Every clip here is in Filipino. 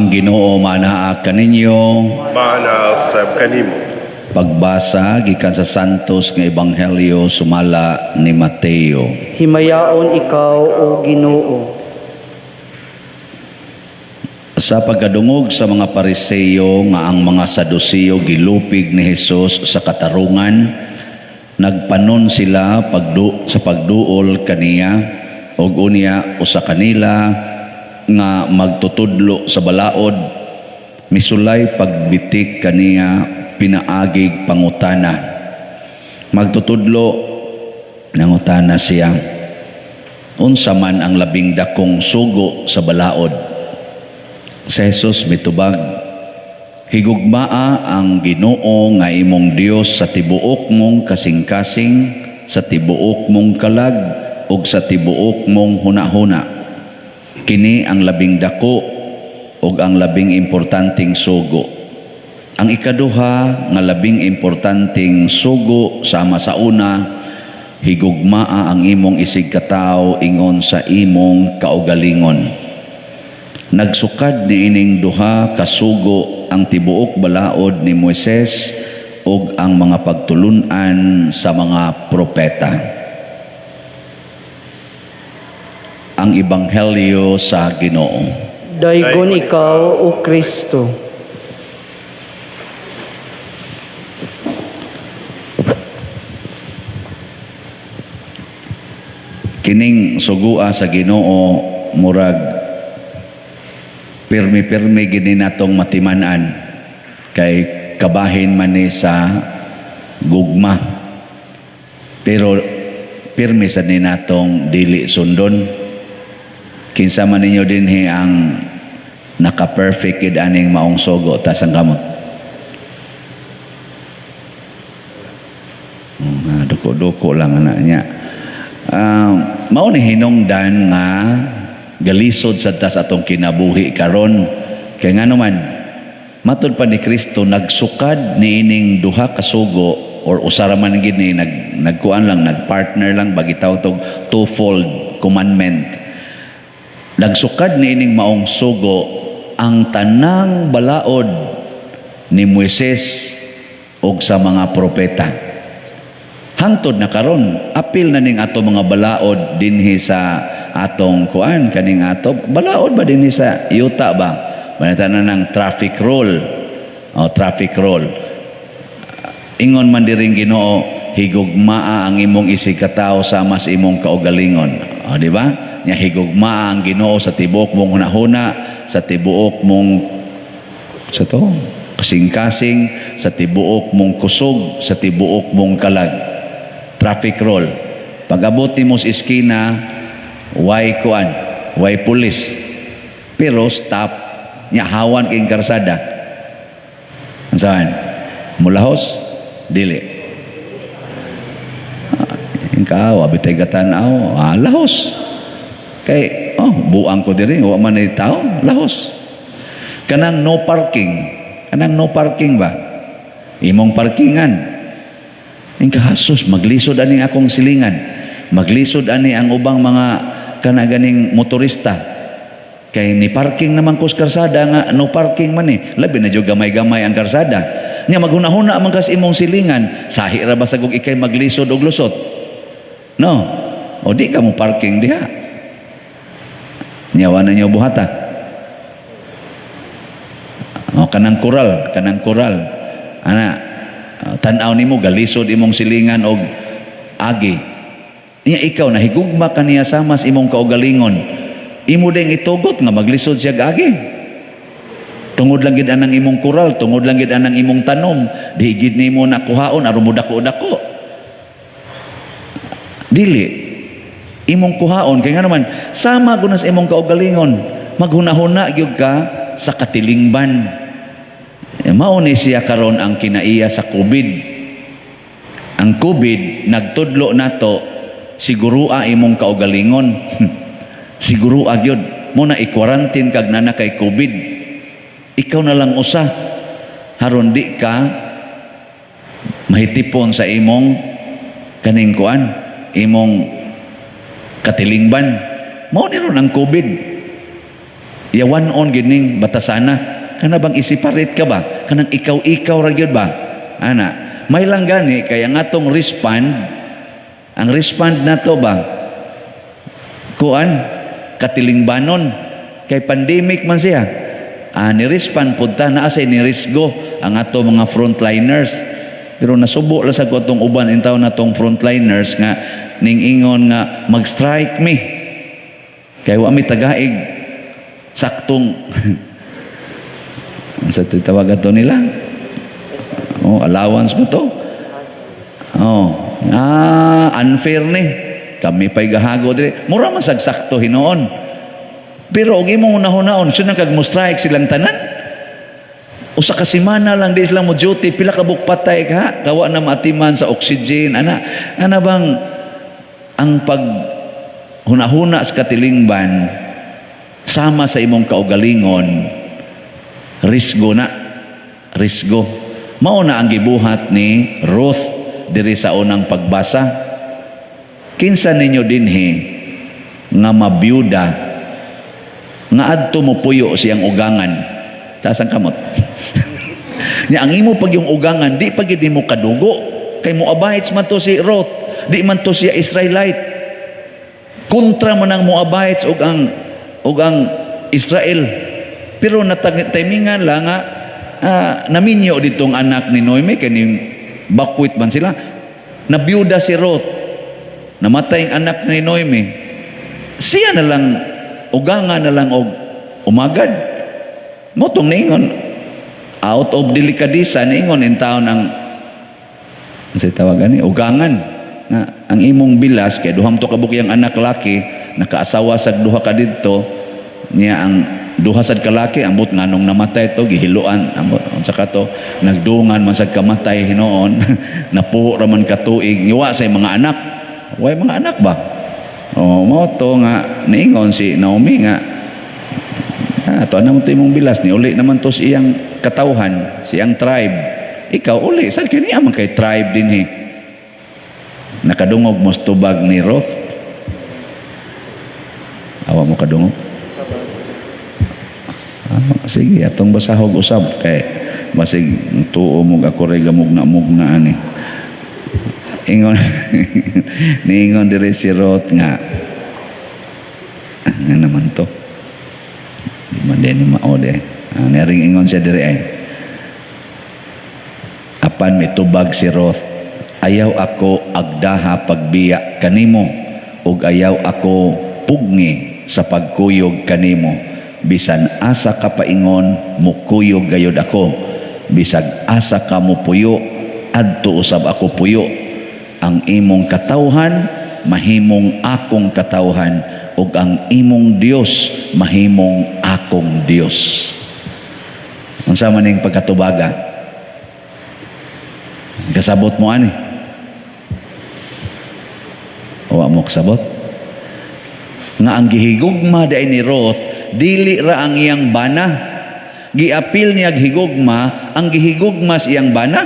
Ang Ginoo manaag kaninyo. Maana sab kanimo. Pagbasa gikan sa Santos nga Ebanghelyo sumala ni Mateo. Himayaon ikaw, O Ginoo. Sa pagkadungog sa mga Pariseo nga ang mga Saduceo gilupig ni Hesus sa katarungan, nagpanon sila sa pagduol kaniya og unya usa kanila nga magtutudlo sa balaod, misulay pagbitik kaniya pinaagig pangutana. Magtutudlo nangutana siya, unsa man ang labing dakong sugo sa balaod? Si Jesus mitubag, higugmaa ang Ginoo nga imong Dios sa tibuok mong kasing-kasing, sa tibuok mong kalag, ug sa tibuok mong hunahuna. Kini ang labing dako ug ang labing importanteng sugo. Ang ikaduha nga labing importanteng sugo sama sa una, higugmaa ang imong isig katawo ingon sa imong kaugalingon. Nagsukad ni ining duha kasugo ang tibuok balaod ni Moises ug ang mga pagtulunan sa mga propeta. Ang Ebanghelyo sa Ginoo. Daygon ikaw, O Kristo. Kining sugua sa Ginoo murag pirmi-pirmi gini natong matiman-an kay kabahin man ni sa gugma, pero pirmi sa ni natong dili sundon. Kinsa man ninyo dinhi ang naka-perfect gid aning maong sugo tas ang gamot? Duko-duko lang ana niya. Mao ni hinungdan nga galisod sa tas atong kinabuhi karon kay ngano man matud pa ni Kristo nagsukad ni ining duha ka sugo or usara man gid ni nagkuan lang, nagpartner lang, bagitaw tog twofold commandment. Nagsukad ni ining maong sugo ang tanang balaod ni Moises ug sa mga propeta. Hangtod na karon, apil na ning ato mga balaod dinhi sa atong kuan kaning ato balaod ba dinhi sa yuta ba? Manita na ng traffic rule. O traffic rule. Ingon man diring Ginoo, higugmaa ang imong isig katawo sama sa imong kaugalingon. O di ba? Nya higugmaa ang Ginoo sa tibuok mong hunahuna, sa tibuok mong kasing-kasing, sa tibuok mong kusog, sa tibuok mong kalag. Traffic rule. Pag-abot mo sa iskina, why kuan, why pulis, pero stop nya hawan king karsada. Saan? Mulahos? Dili. Ikaw, abitay gatanaw, lahos. Kay, buang ko diri, wa man ni tao, lahos. Kanang no parking ba? Imong parkingan. Ingkahasos, maglisod ani akong silingan. Maglisod ani ang ubang mga kanaganing motorista. Kay ni parking naman kus karsada nga no parking man ni. Labi na jud gamay-gamay ang karsada. Nya maghuna-huna man kas imong silingan, sahi ra ba sagog ikay maglisod og lusot? No. O di ka mo parking diha. Nyawa na niyo buhata. O kanang kural. Ana, tan-aw nimo galisod imong silingan og agi. Nya ikaw nahigugma kaniya sama sa imong kaugalingon. Imo ding itugot nga maglisod siya agi. Tungod lang gid anang imong kural, tungod lang gid anang imong tanom, di gid nimo nakuhaon aron mo dako-dako. Dili imong kuhaon kay nga naman sama gud sa imong kaugalingon, maghuna-huna gyud ka sa katilingban. Mao ni siya karon ang kinaiya sa COVID. Ang COVID nagtudlo nato sigurua imong kaugalingon. Sigurua gyud mo na i-quarantine kag nana kay COVID. Ikaw na lang usa haron di ka mahitipon sa imong kaning kuan, imong katilingban. Mao ni ron ang COVID. yawanon gining batasana. Kana bang isiparit ka ba? Kanang ikaw-ikaw ra gyud ba? Ana, may lang gani kaya nga tong respond, ang respond na to ba? Kuan, katilingbanon, kay pandemic man siya. Ni-respond punta na asay ni-risgo ang ato mga frontliners. Pero nasubo lang sa kotong uban intaw na tong frontliners nga ning-ingon nga mag-strike me. Kaya wa mi tagaig saktong sa tawag ato nila. Allowance mo to? Unfair ni. Kami pa'y gahago dire. Mura man sagsakto hinoon. Pero og imong unahon-naon, siya nang kag-mo-strike silang tanan. Usa ka semana lang di sila mo duty, pila ka buk patay ka, kawa na matiman sa oxygen. Ana bang ang pag hunahuna sa katilingban sama sa imong kaugalingon, risgo na. Risgo. Mao na ang gibuhat ni Ruth diri sa unang pagbasa. Kinsa ninyo dinhi nga mabiyuda nga adto mo puyo siyang ugangan. Taas ang kamot. Nya ang imo pag yung ugangan, di pag di mo kadugo. Kay Moabites man to si Ruth, di man to siya Israelite. Kontra man ang Moabites ug ang Israel. Pero natatimingan lang nga naminyo ditong anak ni Noemi kaning bakwit man sila. Nabiyuda si Ruth. Namatay ang anak ni Noemi. Siya na lang ugangan na lang og umagad. Motong ningon out of delikadisa ningon in taon ang sa tawagan ni ugangan na ang imong bilas kay duham to kabukiyang anak laki nakaasawa sa duha ka didto niya ang duha sad ka laki ambot nganong namatay to gihiluan ambot unsa ka to nagdungan man sad kamatay hinoon napuo ra man ka tuig niwa say mga anak way mga anak ba mo to nga niingon si Naomi nga ato na mo to imong bilas ni uli naman to siyang katawhan siyang tribe ikaw uli sad kini man kay tribe dinhi nakadungog mo tubag ni Ruth awa mo kadungog sige atong basahog usab kay basig tuo mo ako ray gamugna ani ingon niingon diri si Ruth nga naman to di man din maode naring ingon siya diri ay apan mitubag si Ruth ayaw ako agdaha pagbiya kanimo ug ayaw ako pugni sa pagkuyog kanimo bisan asa ka paingon mukuyog gayud ako bisag asa ka mo puyo adto usab ako puyo ang imong katawhan mahimong akong katawhan ug ang imong Dios mahimong akong Dios. Unsa man ning pagkatubaga? Kasabot mo ani? Wa mo kasabot? Nga ang gihigugma day ni Ruth dili ra ang iyang bana. Giapil niya gihigugma ang gihigugma sa iyang bana.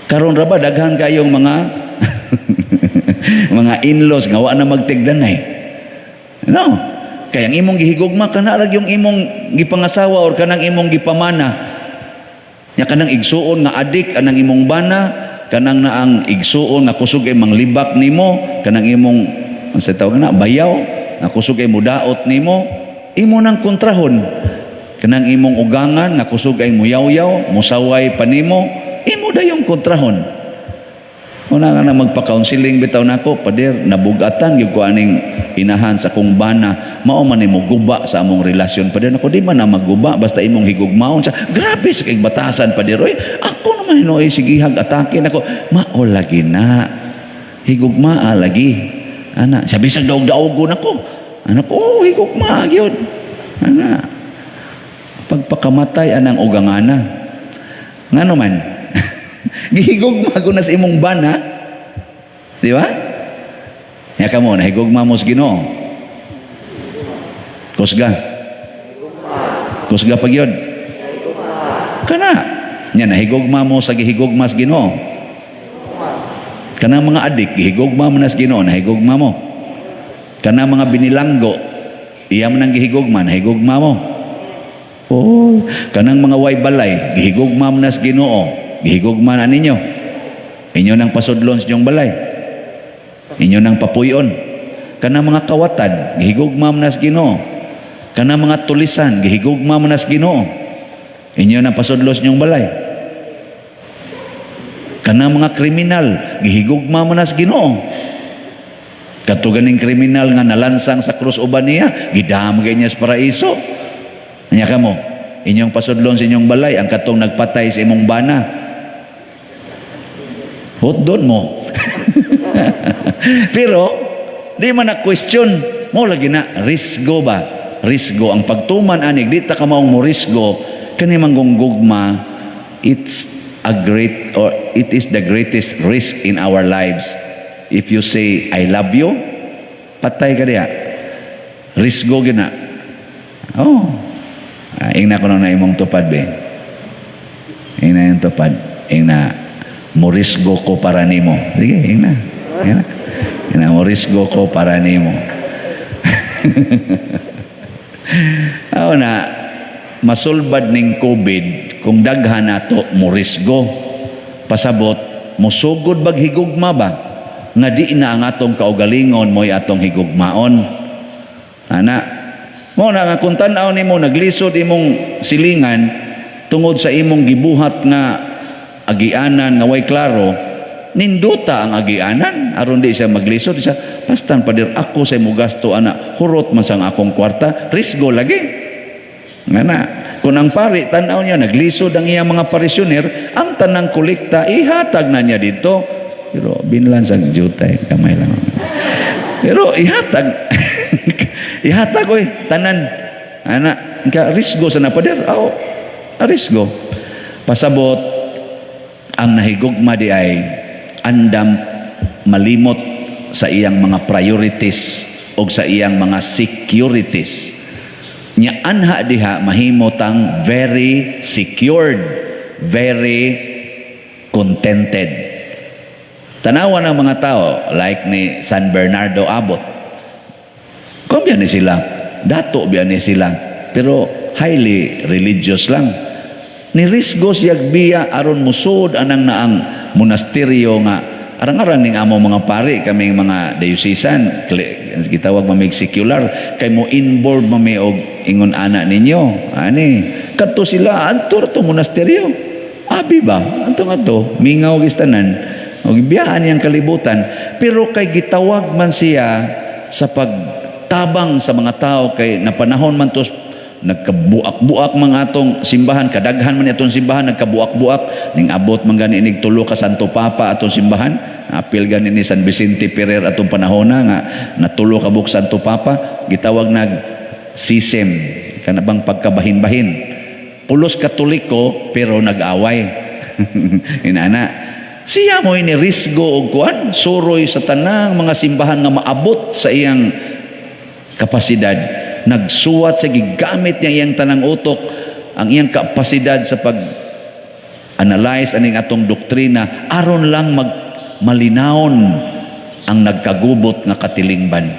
Karon ra ba daghan kayong mga mga in-laws nga wa na magtigdanay. No. Kaya ang imong gihigugma kana ra yung imong gipangasawa or kanang imong gipamana. Nya kanang igsuon nga adik anang imong bana, kanang naang igsuon nga kusog ay manglibak nimo, kanang imong unsa tawag na bayaw nga kusog ay mudaot nimo, imo nang kontrahon. Kanang imong ugangan nga kusog ay muyaw-yaw, musaway pa nimo, imo dayong kontrahon. Una nga na magpa-counseling bitaw nako, pader nabugatan gyud ko aning inahan sa kong bana, mao man nimo guba sa among relasyon. Pader nako di man na magguba basta imong higugmaon sa grabe sa kay batasan pader. Oy, ako naman hinoy sige atake nako, mao lagi na. Higugmaa lagi. Ana, sabi sa daog-daogon ako. Ano ko, higugma gyud. Ana. Pagpakamatay anang ugangana. Ngano man? Gihigugma ko na sa imong bana. Di ba? Ya ka mo, nahigugma mo sa Ginoo. Kusga. Kusga pag yun. Kana. Nya, nahigugma mo sa gihigugma sa Ginoo. Kana mga adik, gihigugma mo na sa Ginoo, nahigugma mo. Kana mga binilanggo, Iya man ang gihigugma, nahigugma mo. Oh, kanang mga way balay, gihigugma mo nas Ginoo, gihigugma na ninyo. Inyo nang pasudlon sa inyong balay. Inyo nang papuyon. Kanang mga kawatan, gihigugma mo nas Ginoo. Kanang mga tulisan, gihigugma mo nas Ginoo. Inyo nang pasudlon sa inyong balay. Kanang mga kriminal, gihigugma mo nas Ginoo. Katuganing kriminal nga nalansang sa krus uban niya, gidamgay niya sa paraiso. Nya kamo, inyong pasudlon sa inyong balay ang katong nagpatay sa imong bana. Hotdon mo. Pero di man na question mo lagi na risgo ba? Risgo ang pagtuman anig di ta ka maong mo risgo kani manggugma. It's a great or it is the greatest risk in our lives. If you say I love you, patay ka diya. Risgo gina. Oh. Ingna ko na imong tupad be. Ingna yung tupad. Ingna morisgo ko para nimo. Sige, ingna. Ingna morisgo ko para nimo. Aw na masulbad ning COVID kung daghan nato morisgo. Pasabot mosugod bag higugma ba? Nga di na ang atong kaugalingon mo'y atong higugmaon. Ana mo na nga kung tanaw nimo naglisod imong silingan tungod sa imong gibuhat nga agianan nga way klaro, ninduta ang agianan aron di siya maglisod siya. Pastan padir ako sa imong gasto ana, hurot man sang akong kwarta, risgo lagi. Ngana kung ang pari tanaw niya naglisod ang iyang mga parisyoner, ang tanang kolekta ihatag na niya dito. Pero binlan sang jutay kamay lang. Pero ihatag ihatag ko tanan ana ka risgo sa napader risgo pasabot ang nahigugma di ay andam malimot sa iyang mga priorities o sa iyang mga securities nya anha diha mahimotang very secured, very contented. Tanawan ng mga tao like ni San Bernardo Abot. Kung biyan ni sila, dato biyan ni sila, pero highly religious lang. Nirisgo siyag biya aron musod anang naang monasteryo nga arang-arang ning amo mga pari kaming mga diocesan gitawag mamig secular kay mo inboard mami og ingon ana ninyo ani kadto sila adto to monasteryo abi ba anto mingaw gistanan og biyahan yang kalibutan pero kay gitawag man siya sa pagtabang sa mga tao kay napanahon man tos nagkabuak-buak mga atong simbahan kadaghan man atong simbahan nagkabuak-buak ning abot man gani inig tulo ka Santo Papa atong simbahan apil gani ni San Vicente Ferrer atong panahona nga natulo ka buk Santo Papa gitawag nag sisem kanabang pagkabahin-bahin pulos Katoliko pero nag-away inana siya mo ini risgo og kuan suroy sa tanang mga simbahan nga maabot sa iyang kapasidad nagsuwat sa gigamit niya iyang tanang utok ang iyang kapasidad sa pag-analyze aning atong doktrina aron lang malinawon ang nagkagubot nga katilingban.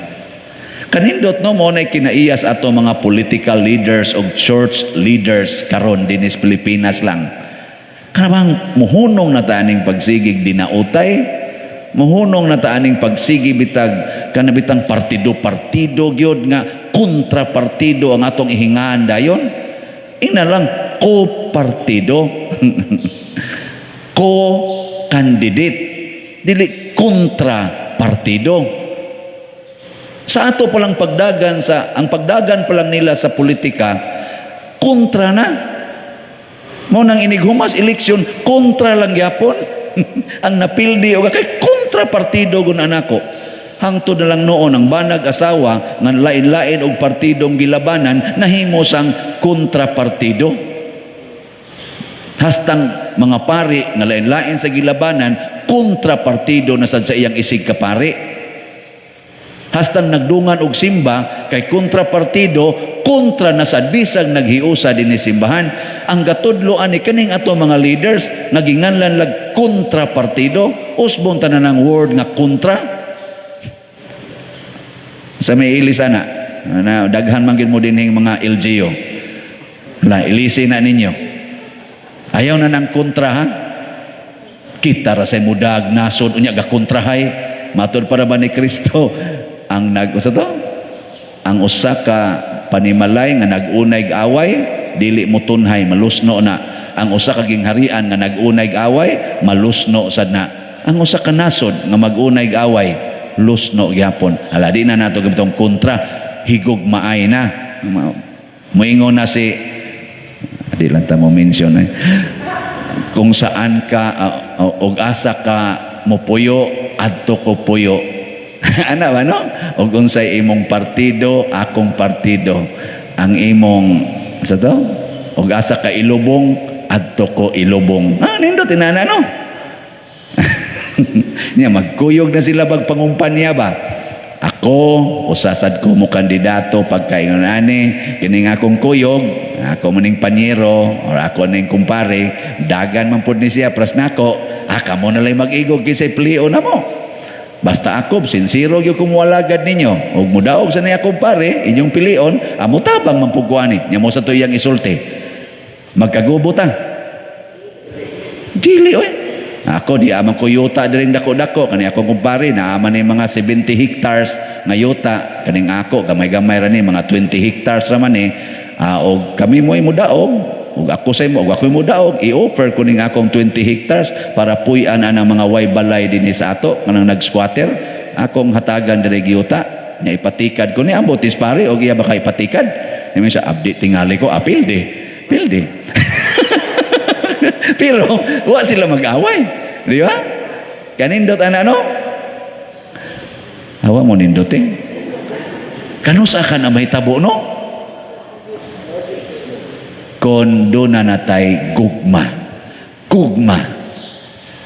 Kanindot no mo na kinaiyas ato mga political leaders o church leaders karon dinis Pilipinas lang. Kanabang muhunong na taning pagsigig dinautay, muhunong na taaning pagsigi bitag kanabitang partido gyud nga kontrapartido ang atong ihingaan dayon. Ina lang ko-partido. Ko-candidate. Dili kontrapartido. Sa ato palang pagdagan ang pagdagan pa lang nila sa politika kontra na. Mo nang inighumas eleksyon kontra lang gyapon. Ang napildi o kay kontrapartido gun anako. Hangtod na lang noon ang banag asawa nga lain-lain og partidong gilabanan nahimo sang kontrapartido. Hastang mga pari nga lain-lain sa gilabanan kontrapartido na sad sa iyang isig ka pari. Hastang nagdungan og simba kay kontrapartido kontra na sad bisag naghiusa dinhi simbahan. Ang gatudloan ni kaning ato mga leaders naginganlan lag kontrapartido usbon tanan ang word nga kontra. Sa may ilis ana Na daghan man gyud mo dinhing mga LGU. La ilisi na ninyo. Ayaw na ng kontra ha. Kita ra say mudag nasod unya ga kontrahay. Matud para ba ni Kristo ang usa to? Ang usa ka panimalay nga nagunay away dili mo tunhay malusno na. Ang usa ka gingharian nga nagunay away malusno sad na. Ang usa ka nasod nga magunay away lusno gyapon. Ala di na nato gabitong kontra higog maay na. Moingon na si di lang ta mo mention kung saan ka og asa ka mopuyo adto ko puyo. Ana ba no? Og unsay imong partido akong partido. Ang imong sa to? Og asa ka ilubong adto ko ilubong. Nindot tinana no? Nya magkuyog na sila pagpangumpanya ba? Ako usasad ko mo kandidato pagkaingon ani kining akong kuyog, ako maning panyero or ako ning kumpare, dagan man pud ni siya pras nako, kamo na lang mag-igog kisay plion na mo. Basta ako sincero gyud kung walagad ninyo ug mudaog sa niya kumpare inyong pilion, amo tabang man pud kuani. Nya mo sa tuyang isulti. Magkagubo ta. Dili oy. Ako di amang ko yuta diring dako-dako kani ako kumpare na aman ni mga 70 hectares nga yuta kaning ako gamay-gamay ra ni mga 20 hectares ra man ni og kami mo'y mudaog ug ako say mo ug ako'y mudaog i-offer ko ning akong 20 hectares para puy-an ang mga way balay dinhi sa ato kanang nag-squatter akong hatagan diri giyuta nya ipatikad ko ni ambotis pare og iya ba kay ipatikad ni sa abdi tingali ko pilde pero wa sila mag-away di ba kanindot ana no awa mo nindot kanusa ka na mahitabo no kondo na natay gugma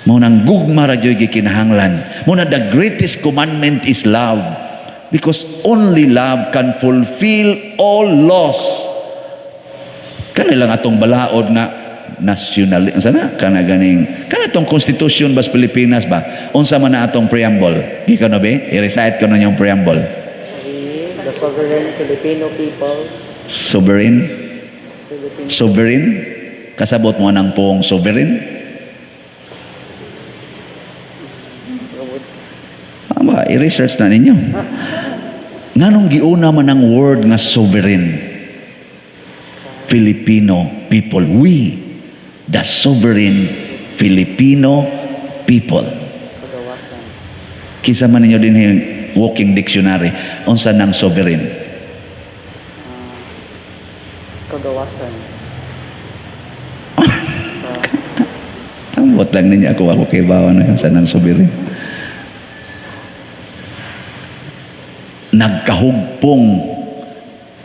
mo nang gugma ra jud gikinahanglan mo na the greatest commandment is love because only love can fulfill all laws kanilang atong balaod nga national sana kana ganing kana tong constitution bas Pilipinas ba unsa man na atong preamble di ka no be i-recite ko na yung preamble The sovereign Filipino people. Sovereign kasabot mo nang pong sovereign ama i-research na ninyo nganong giuna man ang word nga sovereign Filipino people we the sovereign Filipino people. Kisa man ninyo din yung walking dictionary. Unsa nang sovereign? Kagawasan. Ambot lang ninyo ako kay bawa na unsa nang sovereign. Nagkahugpong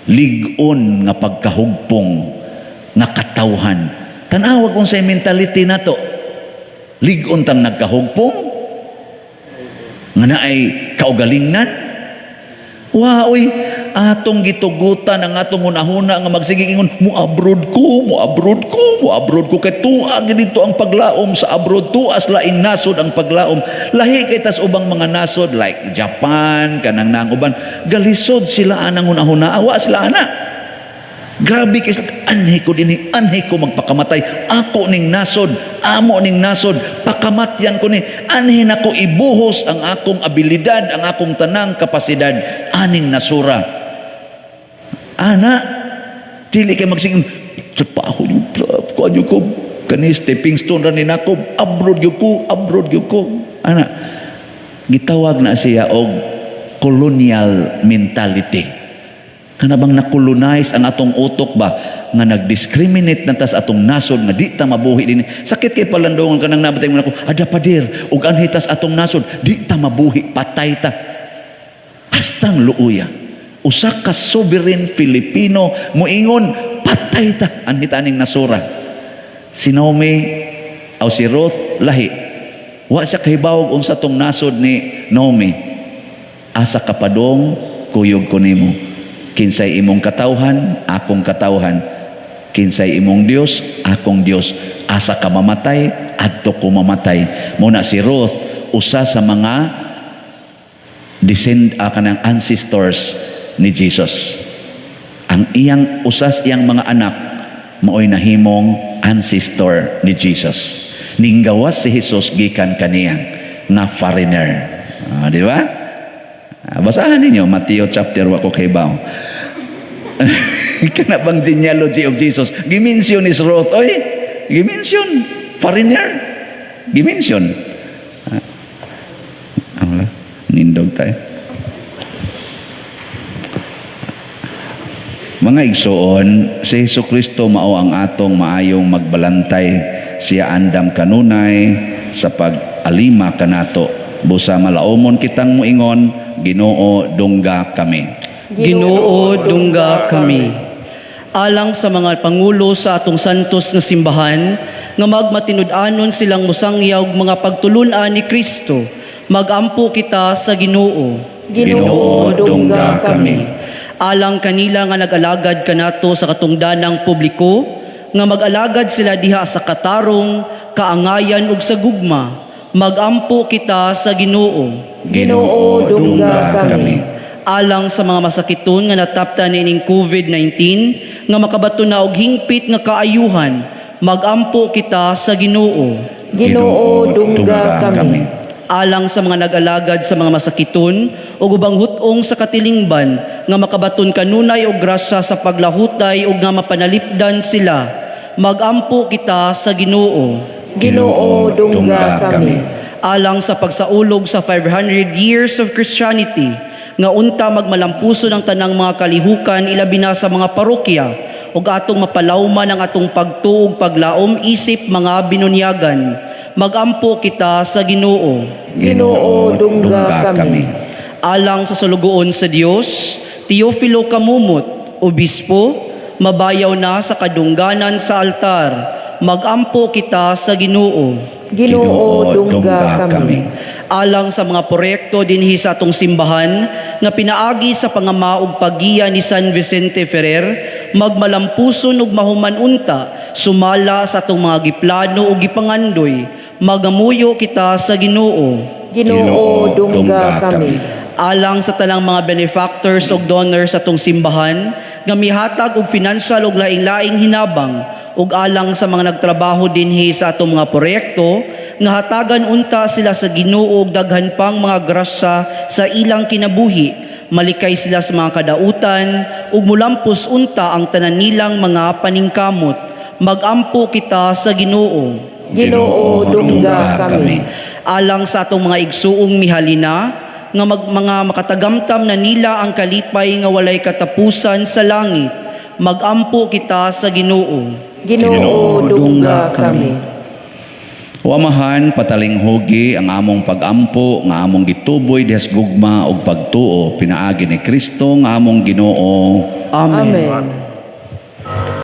ligon nga pagkahugpong nga katawhan. Tanawag kung sa mentality na to. Ligon tang nagkahugpong nga naay kaugalingnan. Waoy, atong gitugutan ang atong hunahuna nga magsiging ingon mo abroad ko kay tuwa dito ang paglaom sa abroad tuas laing nasod ang paglaom lahi kay tas ubang mga nasod like Japan kanang nang uban galisod sila anang hunahuna awa sila ana. Grabe kay anhi ko magpakamatay ako ning nasod amo ning nasod pakamatyan ko ni anhi nako ibuhos ang akong abilidad ang akong tanang kapasidad aning nasura ana dili kay magsingin trabaho yung kuanyo ko kani stepping stone ra ni nako abroad gyud ko ana gitawag na siya og colonial mentality. Kana bang na-colonize ang atong utok ba nga nag-discriminate na tas atong nasod nga di ta mabuhi din. Sakit kay palandongan kanang nabatay mo nako ada pader ug anhi tas atong nasod di ta mabuhi patay ta. Hastang luuya. Usa ka sovereign Filipino moingon patay ta anhi taning nasura. Si Naomi o si Ruth lahi. Wa siya kahibawog unsa tong nasod ni Naomi. Asa kapadong kuyog ko nimo. Kinsay imong katawhan, akong katawhan. Kinsay imong Dios, akong Dios. Asa ka mamatay, adto ko mamatay. Muna si Ruth, usa sa mga kanang ancestors ni Jesus. Ang iyang usas iyang mga anak maoy nahimong ancestor ni Jesus. Ninggawas si Jesus gikan kaniya nga foreigner. Di ba? Basahan ninyo Matthew chapter wako kay baw. Kana bang genealogy of Jesus? Gimension is Ruth, oy. Gimension foreigner. Gimension. Wala, nindog tayo. Mga igsoon, si Jesucristo mao ang atong maayong magbalantay. Siya andam kanunay sa pag-alima kanato. Busa malaumon kitang muingon, Ginoo dungga kami. Ginoo dungga kami. Alang sa mga pangulo sa atong santos nga simbahan, nga magmatinud-anon silang musangyaw mga pagtulunan ni Kristo, magampo kita sa Ginoo. Ginoo dungga kami. Alang kanila nga nag-alagad kanato sa katungdanang publiko, nga mag-alagad sila diha sa katarong, kaangayan ug sa gugma, magampo kita sa Ginoo. Ginoo dungga kami. Alang sa mga masakiton nga nataptan ining COVID-19, nga makabato na og hingpit nga kaayuhan, magampo kita sa Ginoo. Ginoo dungga kami. Alang sa mga nag-alagad sa mga masakiton o ubang hutong sa katilingban nga makabaton kanunay og grasya sa paglahutay ug nga mapanalipdan sila, magampo kita sa Ginoo. Ginoo dungga kami. Alang sa pagsaulog sa 500 years of Christianity nga unta magmalampuso ng tanang mga kalihukan ilabi na sa mga parokya ug atong mapalawman ang atong pagtuog paglaom isip mga binunyagan, magampo kita sa Ginoo. Ginoo dungga kami. Alang sa sulugoon sa Dios, Teofilo Kamumot, obispo, mabayaw na sa kadungganan sa altar, magampo kita sa Ginoo. Ginoo dungga kami. Alang sa mga proyekto dinhi sa atong simbahan nga pinaagi sa pangamaog pagiya ni San Vicente Ferrer, magmalampuson ug mahuman unta sumala sa atong mga giplano ug gipangandoy, magamuyo kita sa Ginoo. Ginoo dungga kami. Alang sa tanang mga benefactors ug donors sa atong simbahan nga mihatag og financial ug laing-laing hinabang ug alang sa mga nagtrabaho dinhi sa atong mga proyekto nga hatagan unta sila sa Ginoo ug daghan pang mga grasya sa ilang kinabuhi, malikay sila sa mga kadautan ug mulampos unta ang tanan nilang mga paningkamot, magampo kita sa Ginoo. Ginoo dungga kami. Alang sa atong mga igsuong mihalina nga mga makatagamtam na nila ang kalipay nga walay katapusan sa langit, magampo kita sa Ginoo. Ginoo dungga kami. Wamahan patalinghugi ang among pagampo nga among gituboy dihas gugma og pagtuo pinaagi ni Kristo nga among Ginoo. Amen. Amen.